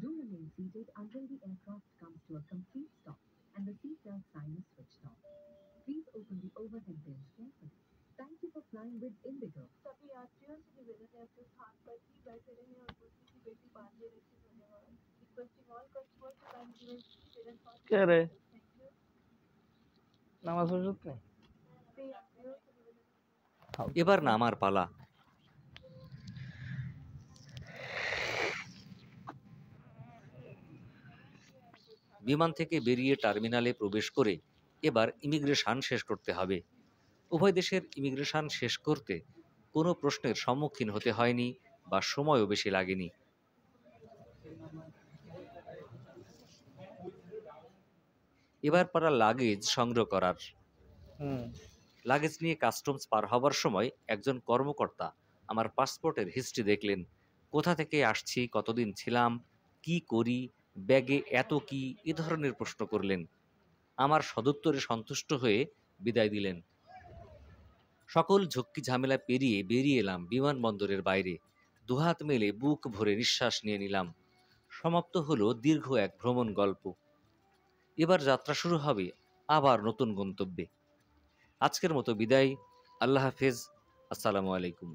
Do remain seated until the aircraft comes to a complete stop and the seatbelt sign is switched off. Please open the overhead bins carefully. Thank you for flying with Indigo. सभी यात्रियों से निवेदन है अपने स्थान पर ही बैठे रहें और कुर्सी की बेल्ट बांधे रखें। धन्यवाद। Requesting all customers to kindly wear seat belt and কে রে thank you. নামাজ পড়ছত নি? प्रिय यात्रियों से निवेदन এবার নামার পালা। বিমান থেকে বেরিয়ে টার্মিনালে প্রবেশ করে এবার ইমিগ্রেশন শেষ করতে হবে। উভয় দেশের ইমিগ্রেশন শেষ করতে কোনো প্রশ্নের সম্মুখীন হতে হয়নি বা সময়ও বেশি লাগেনি। এবার পারা লাগেজ সংগ্রহ করার। লাগেজ নিয়ে কাস্টমস পার হবার সময় একজন কর্মকর্তা আমার পাসপোর্টের হিস্ট্রি দেখলেন। কোথা থেকে আসছি, কতদিন ছিলাম, কি করি, ব্যাগে এত কি, এ ধরনের প্রশ্ন করলেন। আমার সদুত্তরে সন্তুষ্ট হয়ে বিদায় দিলেন। সকল ঝক্কি ঝামেলা পেরিয়ে বেরিয়ে এলাম বিমানবন্দরের বাইরে। দুহাত মেলে বুক ভরে নিঃশ্বাস নিয়ে নিলাম। সমাপ্ত হলো দীর্ঘ এক ভ্রমণ গল্প। এবার যাত্রা শুরু হবে আবার নতুন গন্তব্যে। আজকের মতো বিদায়। আল্লাহ হাফেজ। আসসালামু আলাইকুম।